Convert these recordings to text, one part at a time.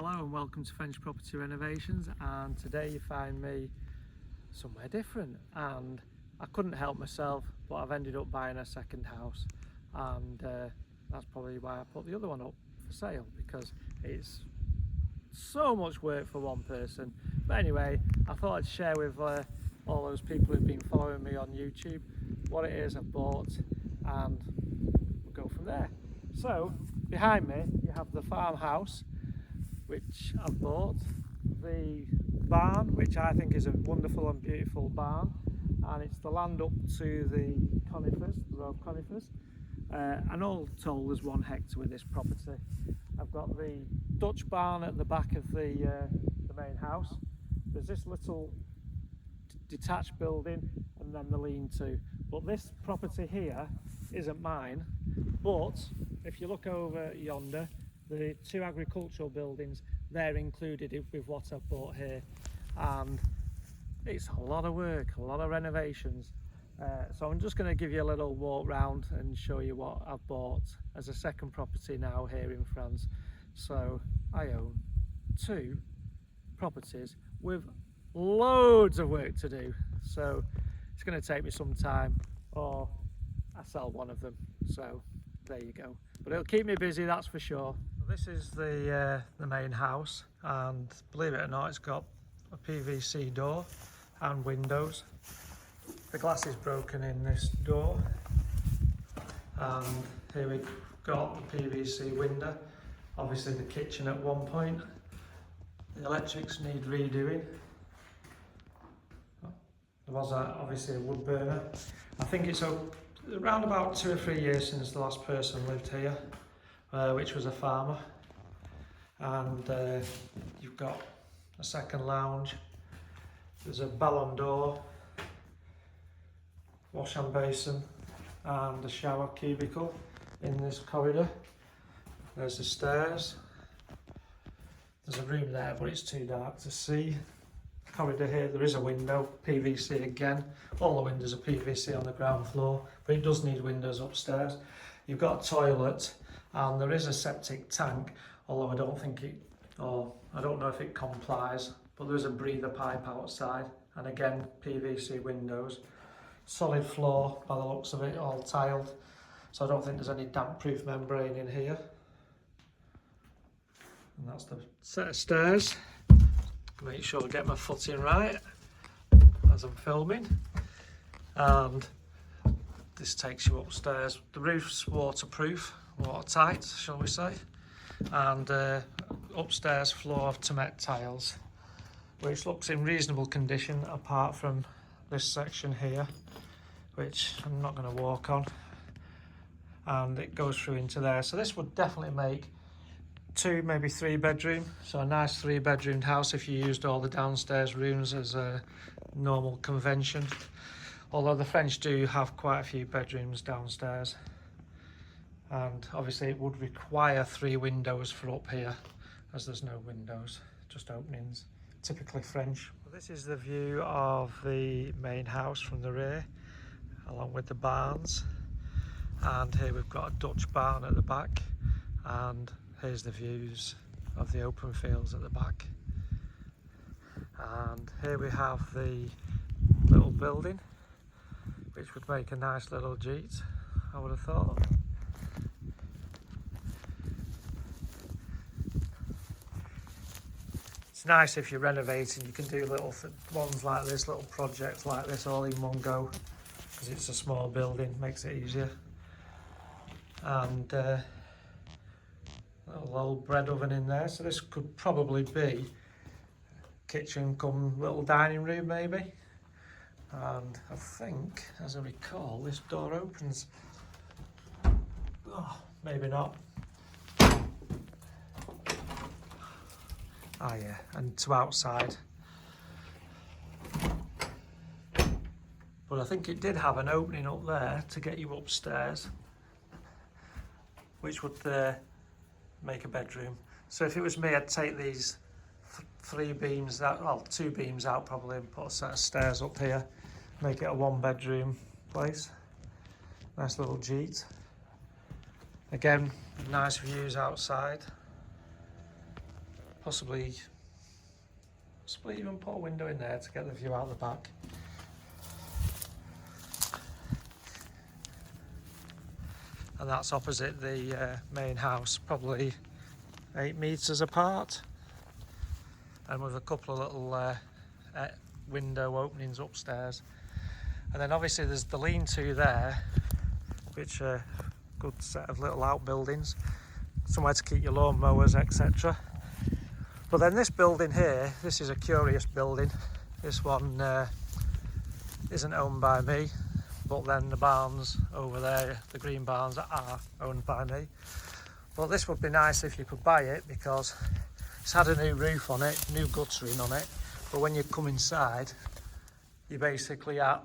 Hello and welcome to French Property Renovations, and today you find me somewhere different, and I couldn't help myself, but I've ended up buying a second house, and that's probably why I put the other one up for sale, because it's so much work for one person. But anyway, I thought I'd share with all those people who've been following me on YouTube what it is I've bought, and we'll go from there. So behind me you have the farmhouse which I've bought, the barn, which I think is a wonderful and beautiful barn, and it's the land up to the conifers, the row of conifers, and all told there's 1 hectare with this property. I've got the Dutch barn at the back of the main house. There's this little detached building and then the lean-to, but this property here isn't mine. But if you look over yonder, the 2 agricultural buildings, they're included with what I've bought here, and it's a lot of work, a lot of renovations. So I'm just going to give you a little walk round and show you what I've bought as a second property now here in France. So I own 2 properties with loads of work to do, so it's going to take me some time, or I sell one of them. So there you go, but it'll keep me busy, that's for sure. This is the main house, and believe it or not, it's got a PVC door and windows. The glass is broken in this door, and here we've got the PVC window. Obviously the kitchen at one point. The electrics need redoing. There was obviously a wood burner. I think it's around about 2 or 3 years since the last person lived here, which was a farmer. And you've got a second lounge. There's a ballon door, wash and basin, and a shower cubicle in this corridor. There's the stairs. There's a room there, but it's too dark to see. Corridor here, there is a window, PVC again. All the windows are PVC on the ground floor, but it does need windows upstairs. You've got a toilet, and there is a septic tank, although I don't think I don't know if it complies, but there's a breather pipe outside, and again PVC windows. Solid floor by the looks of it, all tiled, so I don't think there's any damp proof membrane in here. And that's the set of stairs. Make sure I get my footing right as I'm filming. And this takes you upstairs. The roof's waterproof, watertight, shall we say. And upstairs floor of Tomet tiles, which looks in reasonable condition apart from this section here, which I'm not going to walk on. And it goes through into there. So this would definitely make 2, maybe 3 bedroom, so a nice 3-bedroomed house if you used all the downstairs rooms as a normal convention, although the French do have quite a few bedrooms downstairs, and obviously it would require 3 windows for up here, as there's no windows, just openings, typically French. This is the view of the main house from the rear, along with the barns, and here we've got a Dutch barn at the back, and here's the views of the open fields at the back. And here we have the little building, which would make a nice little gîte, I would have thought. It's nice if you're renovating, you can do little ones like this, little projects like this all in one go, because it's a small building, makes it easier. And little old bread oven in there, so this could probably be kitchen come little dining room maybe. And I think, as I recall, this door opens. Oh, maybe not. Ah yeah, and to outside. But I think it did have an opening up there to get you upstairs, which would make a bedroom. So if it was me, I'd take these 3 beams out, well 2 beams out probably, and put a set of stairs up here, make it a 1-bedroom place. Nice little gîte. Again, nice views outside. Possibly even put a window in there to get the view out the back. And that's opposite the main house, probably 8 metres apart, and with a couple of little window openings upstairs. And then obviously there's the lean-to there, which are a good set of little outbuildings, somewhere to keep your lawnmowers, etc. But then this building here, this is a curious building. This one isn't owned by me, but then the barns over there, the green barns, are owned by me. But this would be nice if you could buy it, because it's had a new roof on it, new guttering on it, but when you come inside, you basically at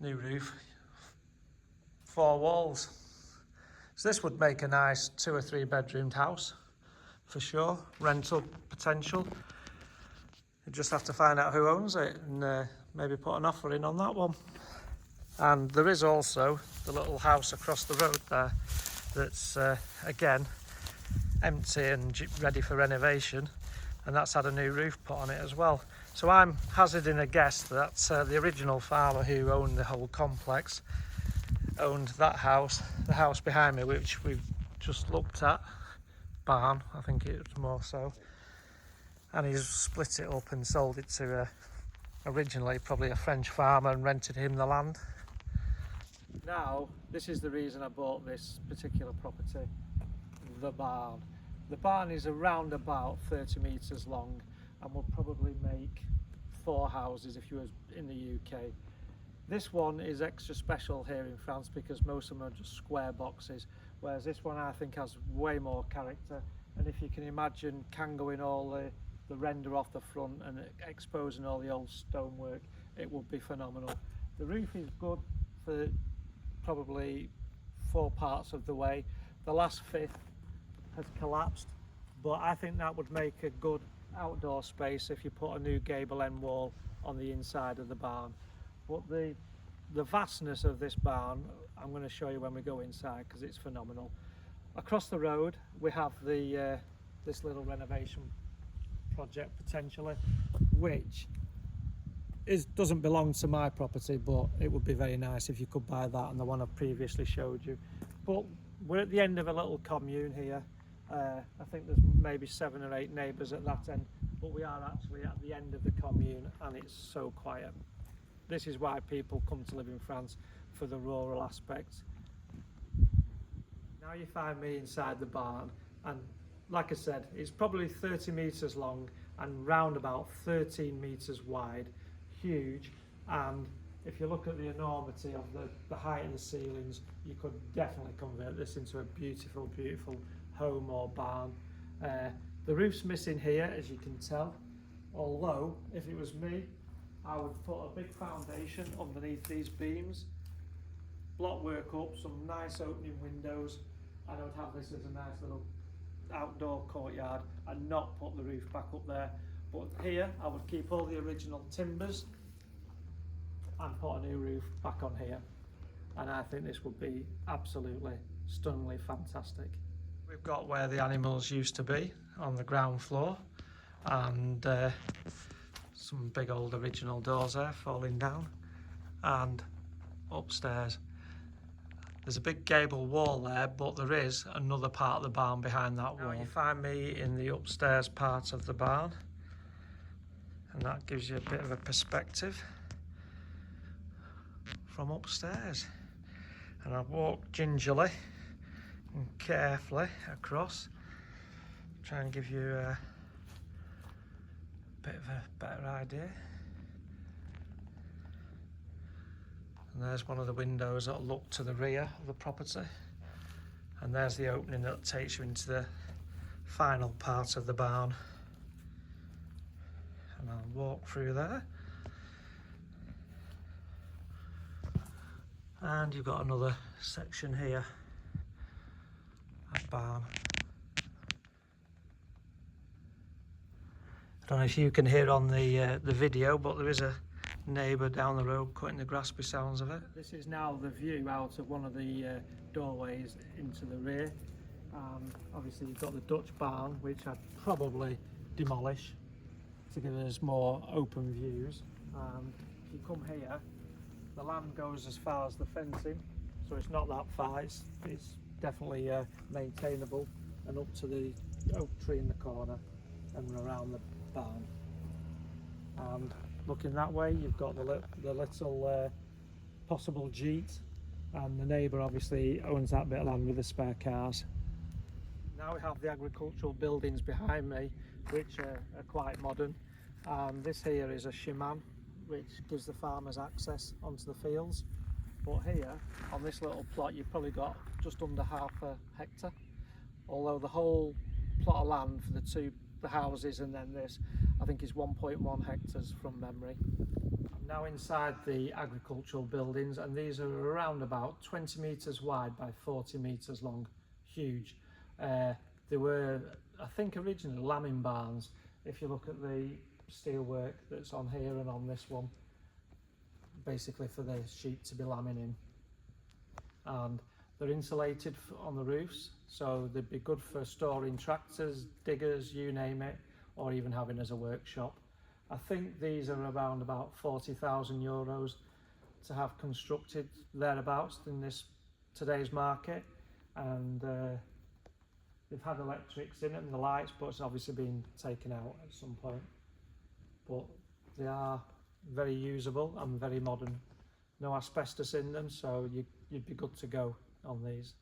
new roof, 4 walls. So this would make a nice 2 or 3 bedroomed house for sure. Rental potential. You just have to find out who owns it and maybe put an offer in on that one. And there is also the little house across the road there that's again empty and ready for renovation, and that's had a new roof put on it as well. So I'm hazarding a guess that the original farmer who owned the whole complex owned that house, the house behind me, which we've just looked at, barn, I think it's more so, and he's split it up and sold it to originally probably a French farmer and rented him the land. Now, this is the reason I bought this particular property, the barn. The barn is around about 30 metres long and will probably make 4 houses if you were in the UK. This one is extra special here in France because most of them are just square boxes, whereas this one I think has way more character. And if you can imagine kangoing all the render off the front and exposing all the old stonework, it would be phenomenal. The roof is good for probably 4 parts of the way. The last fifth has collapsed, but I think that would make a good outdoor space if you put a new gable end wall on the inside of the barn. But the vastness of this barn, I'm going to show you when we go inside because it's phenomenal. Across the road we have the this little renovation project potentially, which doesn't belong to my property, but it would be very nice if you could buy that and the one I've previously showed you. But we're at the end of a little commune here. I think there's maybe 7 or 8 neighbours at that end, but we are actually at the end of the commune and it's so quiet. This is why people come to live in France, for the rural aspect. Now you find me inside the barn, and like I said, it's probably 30 metres long and round about 13 metres wide. Huge. And if you look at the enormity of the height of the ceilings, you could definitely convert this into a beautiful home or barn. The roof's missing here, as you can tell, although if it was me, I would put a big foundation underneath these beams, block work up, some nice opening windows, and I would have this as a nice little outdoor courtyard and not put the roof back up there. But here I would keep all the original timbers and put a new roof back on here, and I think this would be absolutely stunningly fantastic. We've got where the animals used to be on the ground floor, and some big old original doors there falling down, and upstairs there's a big gable wall there, but there is another part of the barn behind that wall. Now you find me in the upstairs part of the barn, and that gives you a bit of a perspective from upstairs. And I've walked gingerly and carefully across, try and give you a bit of a better idea. And there's one of the windows that look to the rear of the property, and there's the opening that takes you into the final part of the barn, and I'll walk through there, and you've got another section here at barn. I don't know if you can hear on the video, but there is a neighbour down the road cutting the grass by sounds of it. This is now the view out of one of the doorways into the rear, Obviously you've got the Dutch barn, which I'd probably demolish to give us more open views. And if you come here, the land goes as far as the fencing, so it's not that far, it's definitely maintainable, and up to the oak tree in the corner and around the barn. And looking that way, you've got the little possible jeet, and the neighbour obviously owns that bit of land with the spare cars. Now we have the agricultural buildings behind me, which are quite modern, and this here is a shaman, which gives the farmers access onto the fields. But here on this little plot you've probably got just under half a hectare, although the whole plot of land for the houses and then this, I think, is 1.1 hectares from memory. I'm now inside the agricultural buildings, and these are around about 20 metres wide by 40 metres long, huge. They were, I think, originally lambing barns. If you look at the steelwork that's on here and on this one, basically for the sheep to be lambing in. And they're insulated on the roofs, so they'd be good for storing tractors, diggers, you name it, or even having as a workshop. I think these are around about 40,000 euros to have constructed, thereabouts, in today's market. And they've had electrics in it and the lights, but it's obviously been taken out at some point. But they are very usable and very modern. No asbestos in them, so you'd be good to go on these.